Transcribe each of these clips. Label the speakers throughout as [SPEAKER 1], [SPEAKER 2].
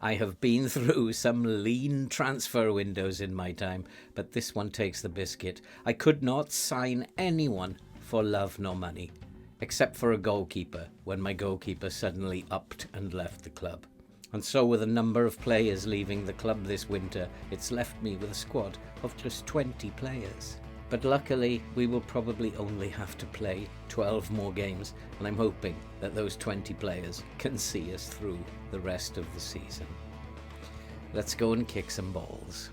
[SPEAKER 1] I have been through some lean transfer windows in my time, but this one takes the biscuit. I could not sign anyone for love nor money, except for a goalkeeper when my goalkeeper suddenly upped and left the club. And so with a number of players leaving the club this winter, it's left me with a squad of just 20 players. But luckily, we will probably only have to play 12 more games, and I'm hoping that those 20 players can see us through the rest of the season. Let's go and kick some balls.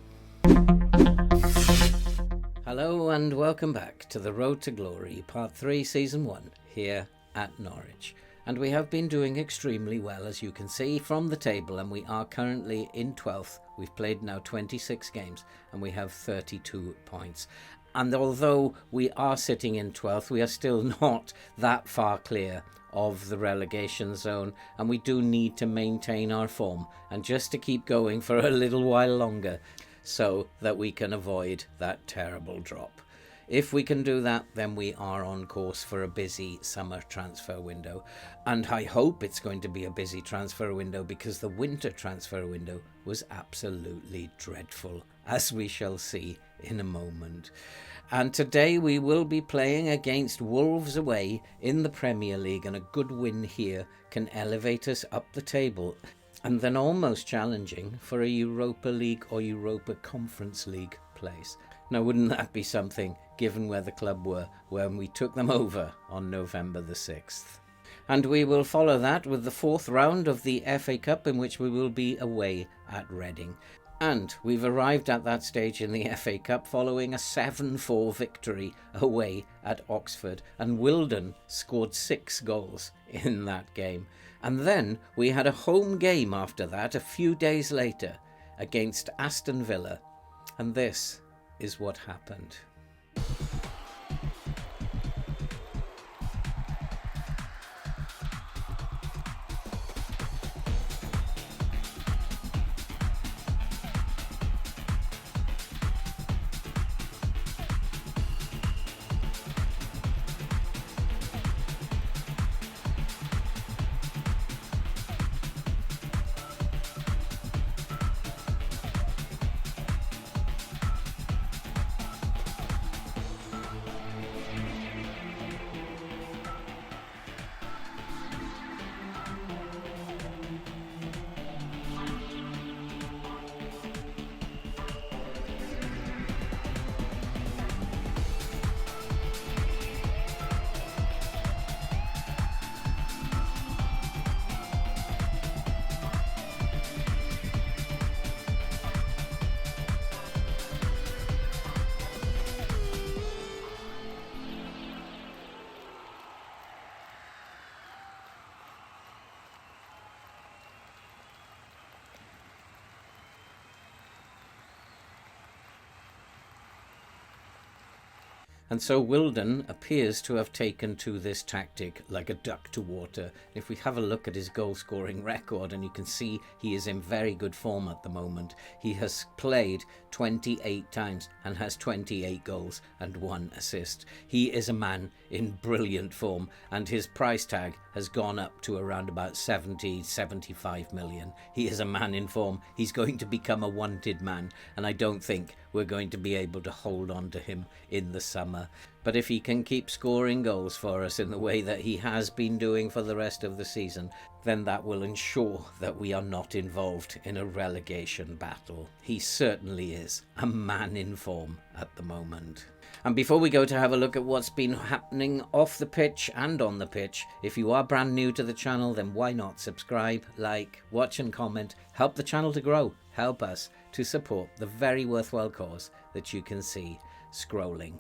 [SPEAKER 1] Hello and welcome back to The Road to Glory, Part 3, Season 1, here at Norwich. And we have been doing extremely well, as you can see from the table, and we are currently in 12th. We've played now 26 games, and we have 32 points. And although we are sitting in 12th, we are still not that far clear of the relegation zone, and we do need to maintain our form and just to keep going for a little while longer so that we can avoid that terrible drop. If we can do that, then we are on course for a busy summer transfer window. And I hope it's going to be a busy transfer window, because the winter transfer window was absolutely dreadful, as we shall see in a moment. And today we will be playing against Wolves away in the Premier League, and a good win here can elevate us up the table, and then almost challenging for a Europa League or Europa Conference League place. Now, wouldn't that be something, given where the club were when we took them over on November the 6th? And we will follow that with the fourth round of the FA Cup, in which we will be away at Reading. And we've arrived at that stage in the FA Cup following a 7-4 victory away at Oxford, and Wilden scored 6 goals in that game. And then we had a home game after that a few days later against Aston Villa, and this is what happened. And so Wilden appears to have taken to this tactic like a duck to water. If we have a look at his goal-scoring record, and you can see he is in very good form at the moment. He has played 28 times and has 28 goals and 1 assist. He is a man in brilliant form, and his price tag has gone up to around about 75 million. He is a man in form. He's going to become a wanted man, and I don't think we're going to be able to hold on to him in the summer. But if he can keep scoring goals for us in the way that he has been doing for the rest of the season, then that will ensure that we are not involved in a relegation battle. He certainly is a man in form at the moment. And before we go to have a look at what's been happening off the pitch and on the pitch, if you are brand new to the channel, then why not subscribe, like, watch and comment, help the channel to grow, help us to support the very worthwhile cause that you can see scrolling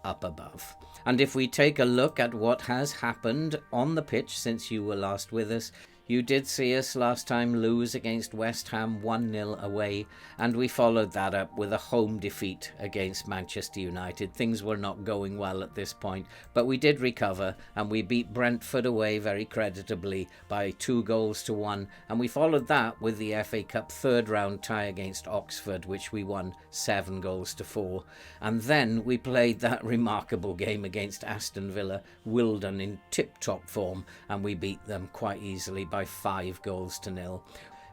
[SPEAKER 1] up above. And if we take a look at what has happened on the pitch since you were last with us, you did see us last time lose against West Ham 1-0 away, and we followed that up with a home defeat against Manchester United. Things were not going well at this point, but we did recover, and we beat Brentford away very creditably by 2-1, and we followed that with the FA Cup third round tie against Oxford, which we won 7-4. And then we played that remarkable game against Aston Villa, Wilden in tip-top form, and we beat them quite easily by 5-0.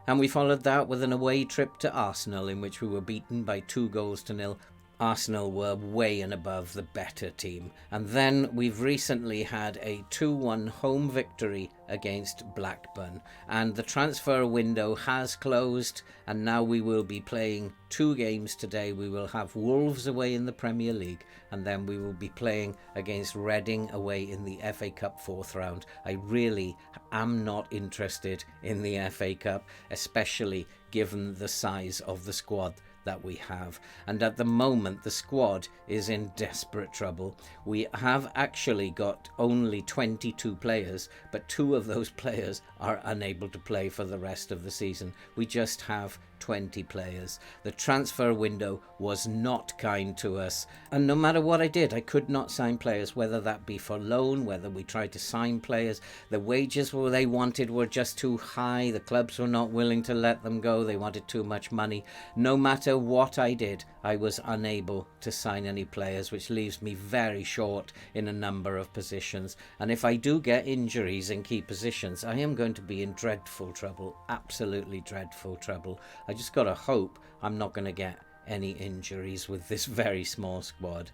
[SPEAKER 1] And we followed that with an away trip to Arsenal, in which we were beaten by 2-0. Arsenal were way and above the better team. And then we've recently had a 2-1 home victory against Blackburn. And the transfer window has closed, and now we will be playing 2 games today. We will have Wolves away in the Premier League, and then we will be playing against Reading away in the FA Cup 4th round. I really am not interested in the FA Cup, especially given the size of the squad that we have, and at the moment the squad is in desperate trouble. We have actually got only 22 players, but 2 of those players are unable to play for the rest of the season. We just have 20 players. The transfer window was not kind to us, and no matter what I did, I could not sign players, whether that be for loan, whether we tried to sign players. The wages they wanted were just too high. The clubs were not willing to let them go. They wanted too much money. No matter what I did, I was unable to sign any players, which leaves me very short in a number of positions. And if I do get injuries in key positions, I am going to be in dreadful trouble, absolutely dreadful trouble. I just got to hope I'm not going to get any injuries with this very small squad.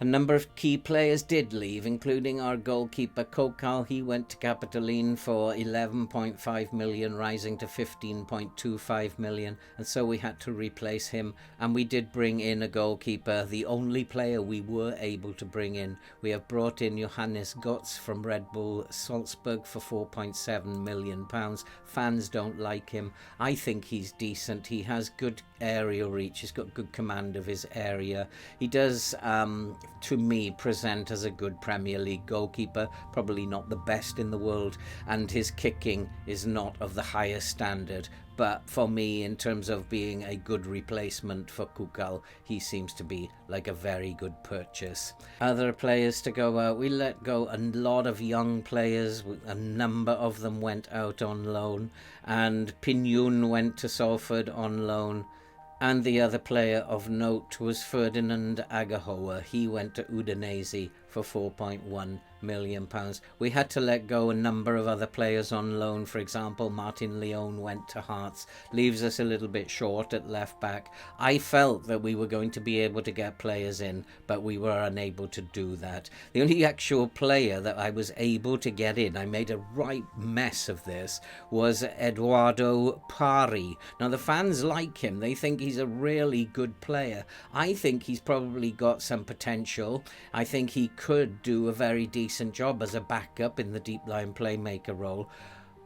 [SPEAKER 1] A number of key players did leave, including our goalkeeper Kokal. He went to Capitoline for 11.5 million, rising to 15.25 million, and so we had to replace him. And we did bring in a goalkeeper, the only player we were able to bring in. We have brought in Johannes Gotts from Red Bull Salzburg for £4.7 million. Fans don't like him. I think he's decent. He has good aerial reach. He's got good command of his area. He does, to me, present as a good Premier League goalkeeper, probably not the best in the world, and his kicking is not of the highest standard. But for me, in terms of being a good replacement for Kukal, he seems to be like a very good purchase. Other players to go out. We let go a lot of young players. A number of them went out on loan. And Pinyun went to Salford on loan. And the other player of note was Ferdinand Agahoa. He went to Udinese for £4.1 million. We had to let go a number of other players on loan. For example, Martin Leon went to Hearts, leaves us a little bit short at left back. I felt that we were going to be able to get players in, but we were unable to do that. The only actual player that I was able to get in, I made a right mess of this, was Eduardo Pari. Now the fans like him. They think he's a really good player. I think he's probably got some potential. I think he could do a very decent job as a backup in the deep line playmaker role.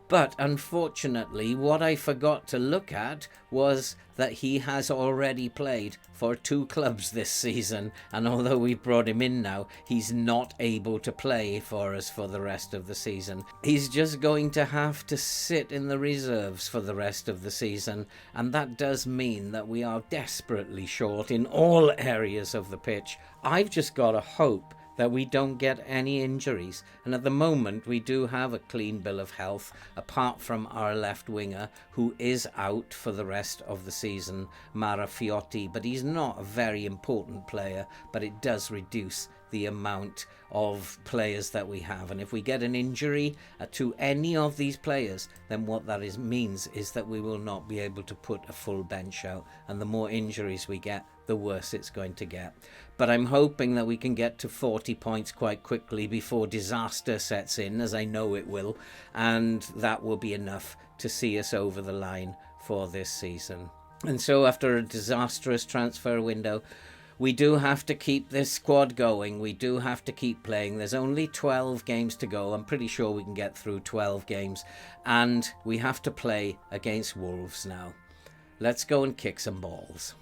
[SPEAKER 1] But unfortunately, what I forgot to look at was that he has already played for 2 clubs this season, and although we brought him in now, he's not able to play for us for the rest of the season. He's just going to have to sit in the reserves for the rest of the season, and that does mean that we are desperately short in all areas of the pitch. I've just got to hope that we don't get any injuries, and at the moment we do have a clean bill of health, apart from our left winger, who is out for the rest of the season, Mara Fiotti, but he's not a very important player, but it does reduce the amount of players that we have. And if we get an injury to any of these players, then what that means is that we will not be able to put a full bench out, and the more injuries we get, the worse it's going to get. But I'm hoping that we can get to 40 points quite quickly before disaster sets in, as I know it will, and that will be enough to see us over the line for this season. And so after a disastrous transfer window, we do have to keep this squad going. We do have to keep playing. There's only 12 games to go. I'm pretty sure we can get through 12 games. And we have to play against Wolves now. Let's go and kick some balls.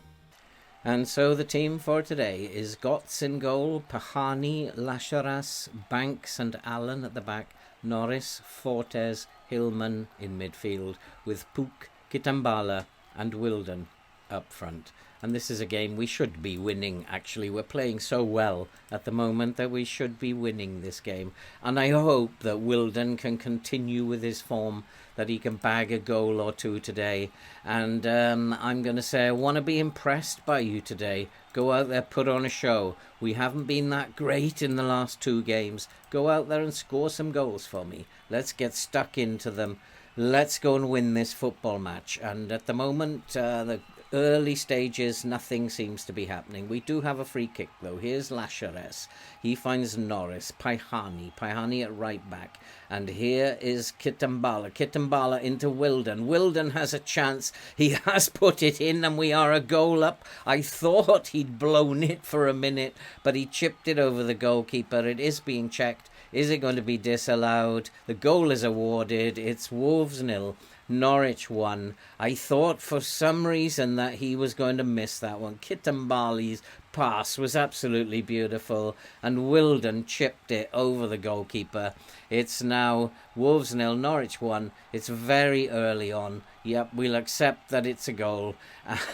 [SPEAKER 1] And so the team for today is Gotts in goal, Pahani, Lasharas, Banks and Allen at the back, Norris, Fortes, Hillman in midfield, with Pook, Kitambala and Wilden up front. And this is a game we should be winning, actually. We're playing so well at the moment that we should be winning this game. And I hope that Wilden can continue with his form, that he can bag a goal or 2 today. And I'm going to say I want to be impressed by you today. Go out there, put on a show. We haven't been that great in the last 2 games. Go out there and score some goals for me. Let's get stuck into them. let's go and win this football match. And at the moment, the early stages, nothing seems to be happening. We do have a free kick, though. Here's Lashares. He finds Norris. Paihani at right back. And here is Kitambala into Wilden. Wilden has a chance. He has put it in, and we are a goal up. I thought he'd blown it for a minute, but he chipped it over the goalkeeper. It is being checked. Is it going to be disallowed? The goal is awarded. It's Wolves 0. Norwich 1. I thought for some reason that he was going to miss that one. Kitambali's pass was absolutely beautiful, and Wilden chipped it over the goalkeeper. It's now Wolves 0, Norwich 1. It's very early on. Yep, we'll accept that it's a goal,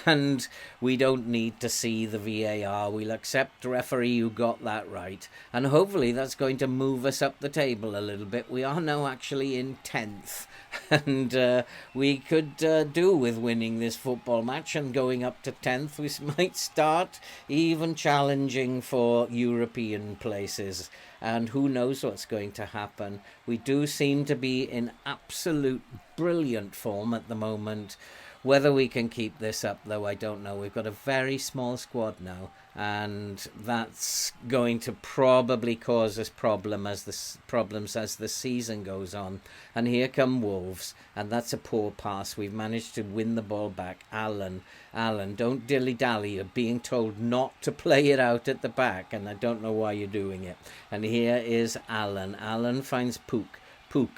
[SPEAKER 1] and we don't need to see the VAR. We'll accept the referee who got that right, and hopefully that's going to move us up the table a little bit. We are now actually in 10th, and we could do with winning this football match and going up to 10th. We might start even challenging for European places, and who knows what's going to happen. We do seem to be in absolute brilliant form at the moment. Whether we can keep this up, though, I don't know. We've got a very small squad now, and that's going to probably cause us problems as the season goes on. And here come Wolves, and that's a poor pass. We've managed to win the ball back. Alan, don't dilly-dally. You're being told not to play it out at the back, and I don't know why you're doing it. And here is Alan. Alan finds Pook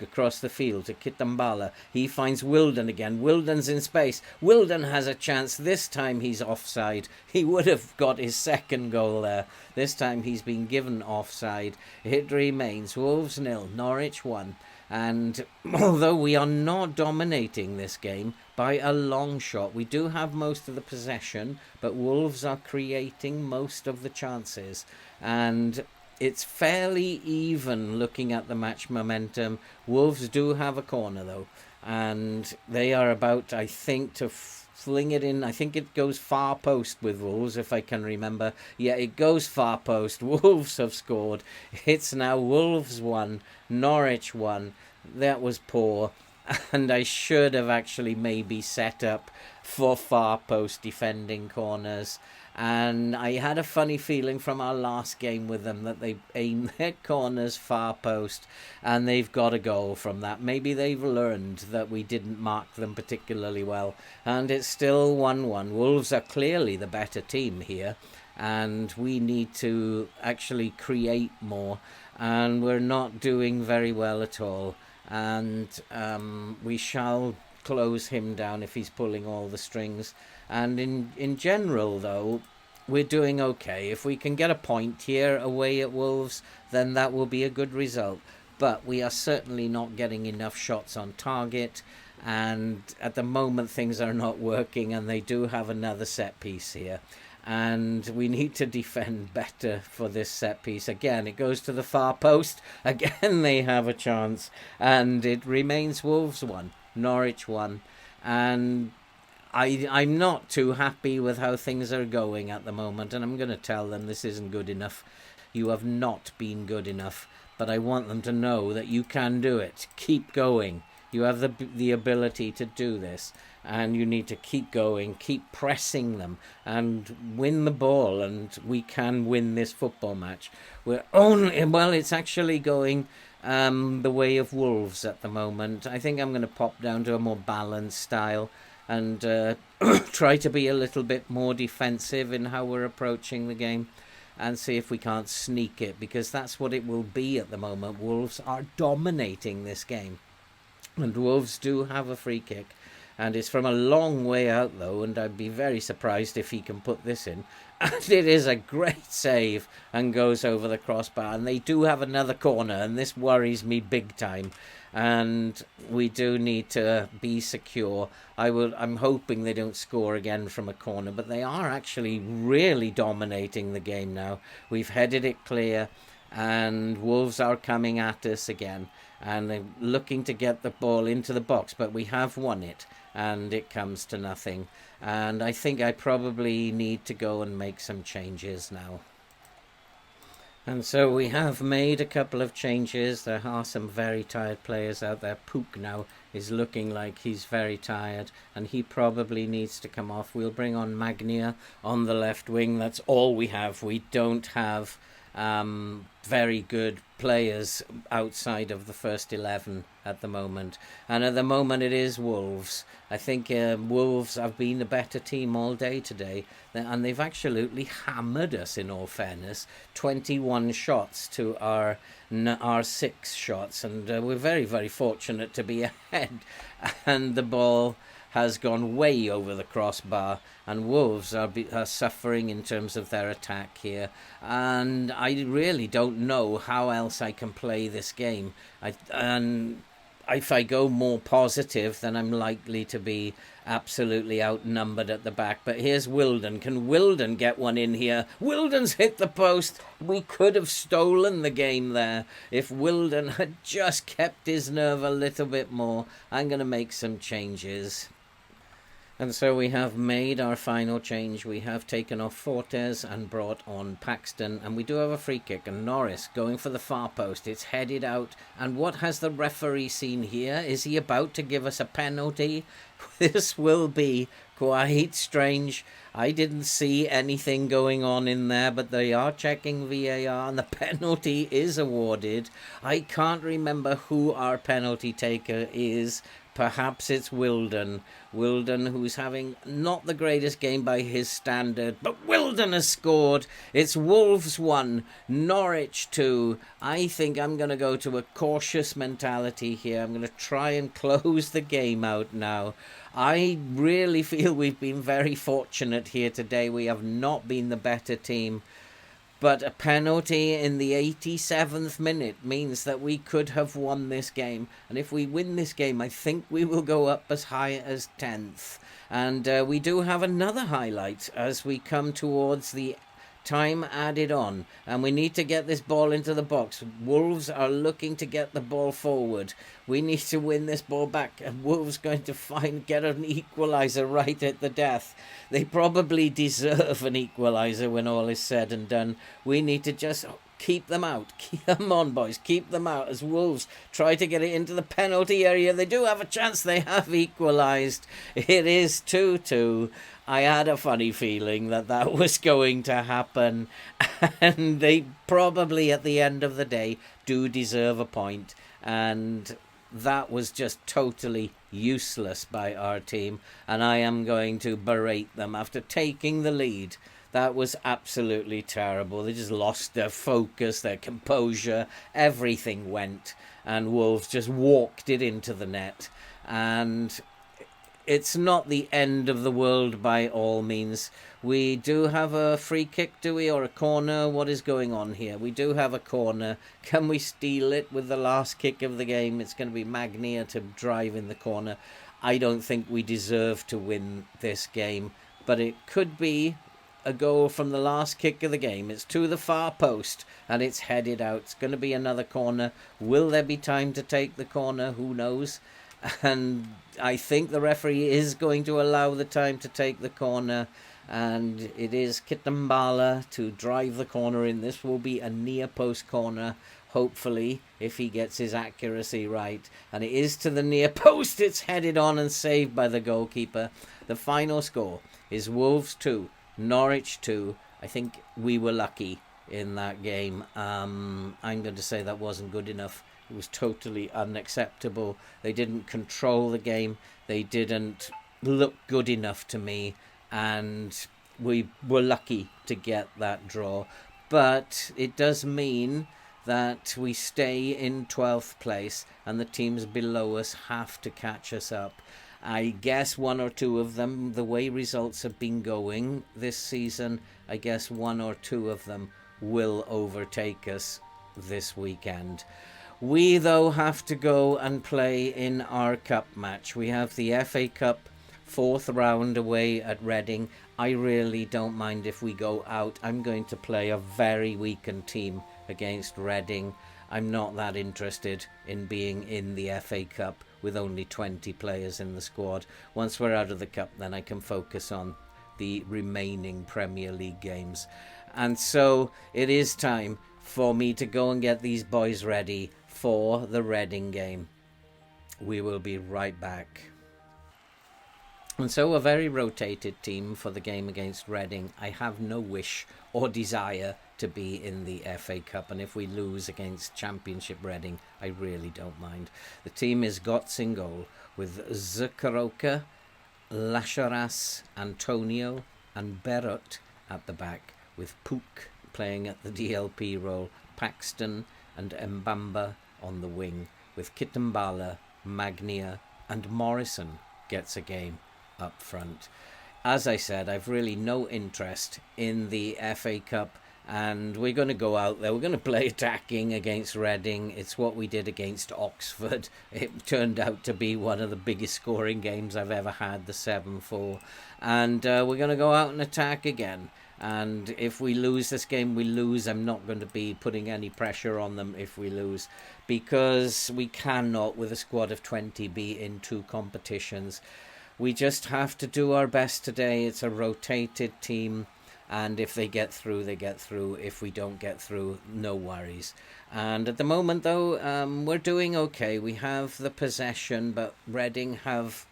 [SPEAKER 1] across the field to Kitambala. He finds Wilden again. Wilden's in space. Wilden has a chance. This time he's offside. He would have got his second goal there. This time he's been given offside. It remains Wolves 0, Norwich 1. And although we are not dominating this game by a long shot, we do have most of the possession, but Wolves are creating most of the chances. And it's fairly even looking at the match momentum. Wolves do have a corner, though, and they are about, I think, to fling it in. I think it goes far post with Wolves, if I can remember. Yeah, it goes far post. Wolves have scored. It's now Wolves 1, Norwich 1. That was poor, and I should have actually maybe set up for far post defending corners. And I had a funny feeling from our last game with them that they aim their corners far post, and they've got a goal from that. Maybe they've learned that we didn't mark them particularly well, and it's still 1-1. Wolves are clearly the better team here, and we need to actually create more, and we're not doing very well at all. And we shall close him down if he's pulling all the strings. And in general, though, we're doing okay. If we can get a point here away at Wolves, then that will be a good result. But we are certainly not getting enough shots on target, and at the moment things are not working, and they do have another set piece here. And we need to defend better for this set piece. Again, it goes to the far post. Again, they have a chance. And it remains Wolves 1, Norwich 1. And I'm not too happy with how things are going at the moment. And I'm going to tell them this isn't good enough. You have not been good enough. But I want them to know that you can do it. Keep going. You have the ability to do this. And you need to keep going, keep pressing them, and win the ball, and we can win this football match. It's actually going the way of Wolves at the moment. I think I'm going to pop down to a more balanced style and try to be a little bit more defensive in how we're approaching the game, and see if we can't sneak it, because that's what it will be at the moment. Wolves are dominating this game, and Wolves do have a free kick. And it's from a long way out, though, and I'd be very surprised if he can put this in. And it is a great save and goes over the crossbar. And they do have another corner, and this worries me big time. And we do need to be secure. I'm hoping they don't score again from a corner, but they are actually really dominating the game now. We've headed it clear, and Wolves are coming at us again. And they're looking to get the ball into the box, but we have won it. And it comes to nothing. And I think I probably need to go and make some changes now. And so we have made a couple of changes. There are some very tired players out there. Pook now is looking like he's very tired, and he probably needs to come off. We'll bring on Magnier on the left wing. That's all we have. We don't have very good players outside of the first 11 at the moment, and at the moment it is Wolves. I think Wolves have been a better team all day today, and they've absolutely hammered us, in all fairness. 21 shots to our 6 shots, and we're very, very fortunate to be ahead, and the ball has gone way over the crossbar, and Wolves are suffering in terms of their attack here, and I really don't know how else I can play this game. And if I go more positive, then I'm likely to be absolutely outnumbered at the back. But here's Wilden. Can Wilden get one in here? Wilden's hit the post. We could have stolen the game there if Wilden had just kept his nerve a little bit more. I'm going to make some changes. And so we have made our final change. We have taken off Fortes and brought on Paxton. And we do have a free kick. And Norris going for the far post. It's headed out. And what has the referee seen here? Is he about to give us a penalty? This will be quite strange. I didn't see anything going on in there, but they are checking VAR and the penalty is awarded. I can't remember who our penalty taker is. Perhaps it's Wilden. Wilden, who's having not the greatest game by his standard, but Wilden has scored. It's Wolves 1, Norwich 2. I think I'm going to go to a cautious mentality here. I'm going to try and close the game out now. I really feel we've been very fortunate here today. We have not been the better team. But a penalty in the 87th minute means that we could have won this game. And if we win this game, I think we will go up as high as 10th. And we do have another highlight as we come towards the time added on, and we need to get this ball into the box. Wolves are looking to get the ball forward. We need to win this ball back, and Wolves going to get an equaliser right at the death. They probably deserve an equaliser when all is said and done. We need to just keep them out. Come on, boys, keep them out as Wolves try to get it into the penalty area. They do have a chance. They have equalised. It is 2-2. I had a funny feeling that was going to happen, and they probably at the end of the day do deserve a point, and that was just totally useless by our team, and I am going to berate them after taking the lead. That was absolutely terrible. They just lost their focus, their composure, everything went, and Wolves just walked it into the net. And it's not the end of the world by all means. We do have a free kick, do we, or a corner? What is going on here? We do have a corner. Can we steal it with the last kick of the game? It's going to be Magnier to drive in the corner. I don't think we deserve to win this game, but it could be a goal from the last kick of the game. It's to the far post and it's headed out. It's going to be another corner. Will there be time to take the corner? Who knows? And I think the referee is going to allow the time to take the corner, and it is Kitambala to drive the corner in. This will be a near post corner, hopefully, if he gets his accuracy right. And it is to the near post. It's headed on and saved by the goalkeeper. The final score is Wolves 2, Norwich 2. I think we were lucky in that game. I'm going to say that wasn't good enough. It was totally unacceptable. They didn't control the game. They didn't look good enough to me. And we were lucky to get that draw. But it does mean that we stay in 12th place and the teams below us have to catch us up. I guess one or two of them, the way results have been going this season, I guess one or two of them will overtake us this weekend. We, though, have to go and play in our cup match. We have the FA Cup 4th round away at Reading. I really don't mind if we go out. I'm going to play a very weakened team against Reading. I'm not that interested in being in the FA Cup with only 20 players in the squad. Once we're out of the cup, then I can focus on the remaining Premier League games. And so it is time for me to go and get these boys ready for the Reading game. We will be right back. And so a very rotated team for the game against Reading. I have no wish or desire to be in the FA Cup, and if we lose against Championship Reading, I really don't mind. The team is Gotts in goal, with Zukaroka, Lasharas, Antonio and Berot at the back, with Pook playing at the DLP role, Paxton and Mbamba on the wing, with Kitambala, Magnia and Morrison gets a game up front. As I said, I've really no interest in the FA Cup, and we're going to go out there. We're going to play attacking against Reading. It's what we did against Oxford. It turned out to be one of the biggest scoring games I've ever had, the 7-4. And we're going to go out and attack again. And if we lose this game, we lose. I'm not going to be putting any pressure on them if we lose, because we cannot, with a squad of 20, be in 2 competitions. We just have to do our best today. It's a rotated team, and if they get through, they get through. If we don't get through, no worries. And at the moment, though, we're doing okay. We have the possession, but Reading have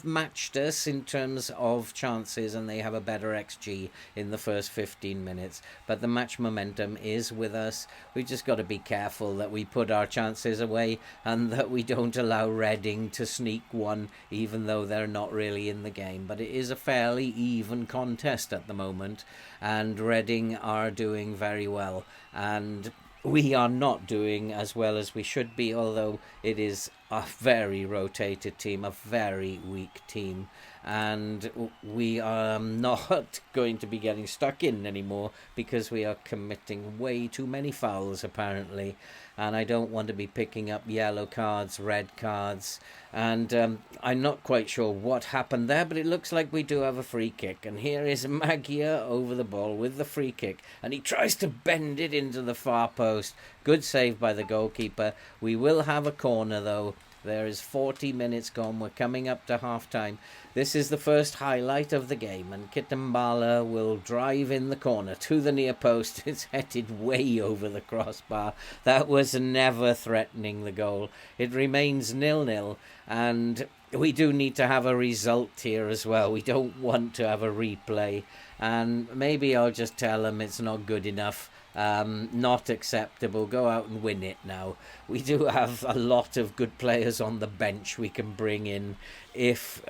[SPEAKER 1] matched us in terms of chances, and they have a better XG in the first 15 minutes. But the match momentum is with us. We just got to be careful that we put our chances away and that we don't allow Reading to sneak one, even though they're not really in the game. But it is a fairly even contest at the moment, and Reading are doing very well. And we are not doing as well as we should be, although it is a very rotated team, a very weak team, and we are not going to be getting stuck in anymore because we are committing way too many fouls apparently, and I don't want to be picking up yellow cards, red cards, and I'm not quite sure what happened there, but it looks like we do have a free kick, and here is Magia over the ball with the free kick, and he tries to bend it into the far post. Good save by the goalkeeper. We will have a corner though. There is 40 minutes gone. We're coming up to half-time. This is the first highlight of the game, and Kitambala will drive in the corner to the near post. It's headed way over the crossbar. That was never threatening the goal. It remains 0-0, and we do need to have a result here as well. We don't want to have a replay, and maybe I'll just tell them it's not good enough. Not acceptable. Go out and win it now. We do have a lot of good players on the bench we can bring in if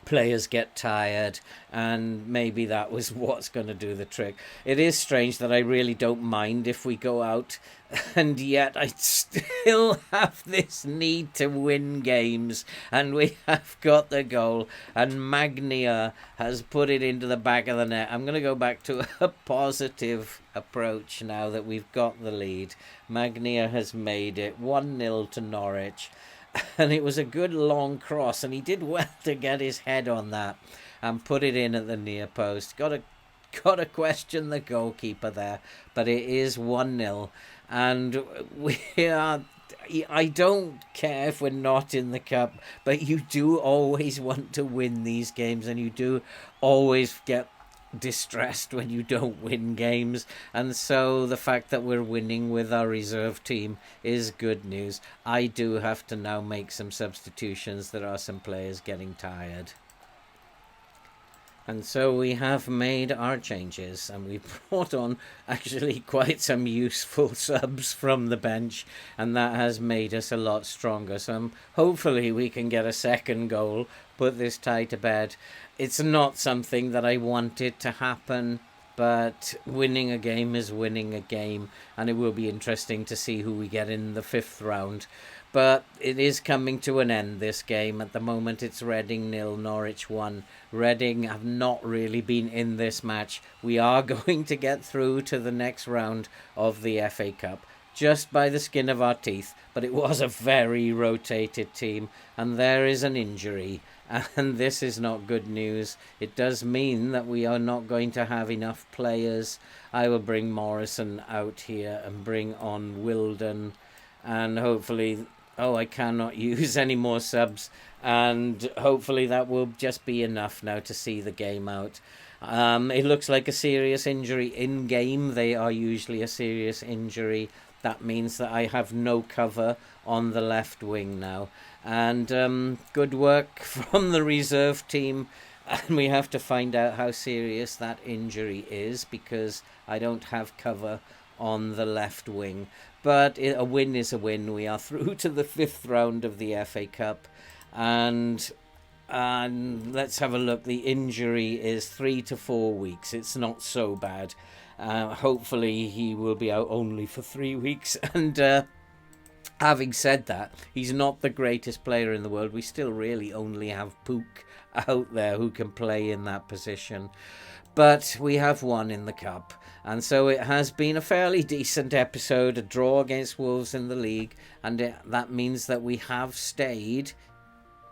[SPEAKER 1] players get tired, and maybe that was what's going to do the trick. It is strange that I really don't mind if we go out, and yet I still have this need to win games, and we have got the goal, and Magnia has put it into the back of the net. I'm going to go back to a positive approach now that we've got the lead. Magnia has made it 1-0 to Norwich. And it was a good long cross, and he did well to get his head on that and put it in at the near post. Got to question the goalkeeper there, but it is 1-0, and we are. I don't care if we're not in the cup, but you do always want to win these games, and you do always get distressed when you don't win games, and so the fact that we're winning with our reserve team is good news. I do have to now make some substitutions. There are some players getting tired, and so we have made our changes, and we brought on actually quite some useful subs from the bench, and that has made us a lot stronger. So hopefully we can get a second goal, put this tie to bed. It's not something that I wanted to happen, but winning a game is winning a game, and it will be interesting to see who we get in the 5th round. But it is coming to an end, this game. At the moment it's Reading 0, Norwich 1. Reading have not really been in this match. We are going to get through to the next round of the FA Cup, just by the skin of our teeth, but it was a very rotated team, and there is an injury, and this is not good news. It does mean that we are not going to have enough players. I will bring Morrison out here and bring on Wilden, and hopefully, I cannot use any more subs, and hopefully that will just be enough now to see the game out. It looks like a serious injury in game. They are usually a serious injury. That means that I have no cover on the left wing now. And good work from the reserve team. And we have to find out how serious that injury is, because I don't have cover on the left wing. But a win is a win. We are through to the 5th round of the FA Cup. And let's have a look. The injury is 3 to 4 weeks. It's not so bad. Hopefully he will be out only for 3 weeks. And having said that, he's not the greatest player in the world. We still really only have Pook out there who can play in that position. But we have won in the cup. And so it has been a fairly decent episode, a draw against Wolves in the league. And that means that we have stayed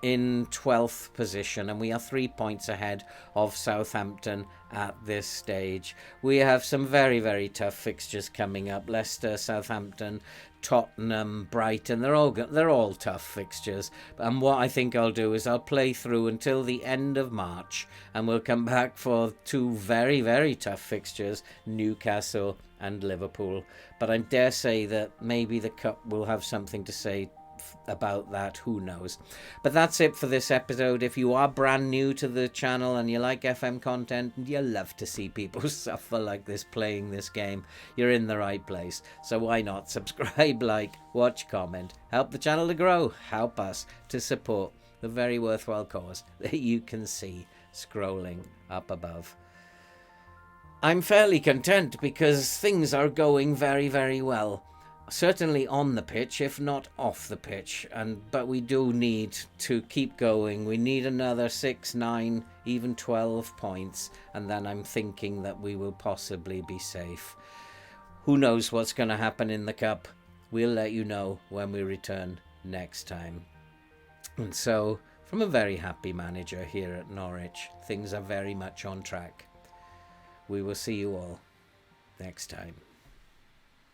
[SPEAKER 1] in 12th position, and we are 3 points ahead of Southampton at this stage. We have some very, very tough fixtures coming up. Leicester, Southampton, Tottenham, Brighton, they're all tough fixtures. And what I think I'll do is I'll play through until the end of March, and we'll come back for 2 very, very tough fixtures, Newcastle and Liverpool. But I dare say that maybe the Cup will have something to say about that, who knows. But that's it for this episode. If you are brand new to the channel and you like FM content and you love to see people suffer like this playing this game, you're in the right place. So why not subscribe, like, watch, comment, help the channel to grow, help us to support the very worthwhile cause that you can see scrolling up above. I'm fairly content because things are going very, very well. Certainly on the pitch, if not off the pitch, but we do need to keep going. We need another 6, 9, even 12 points, and then I'm thinking that we will possibly be safe. Who knows what's going to happen in the Cup? We'll let you know when we return next time. And so, from a very happy manager here at Norwich, things are very much on track. We will see you all next time.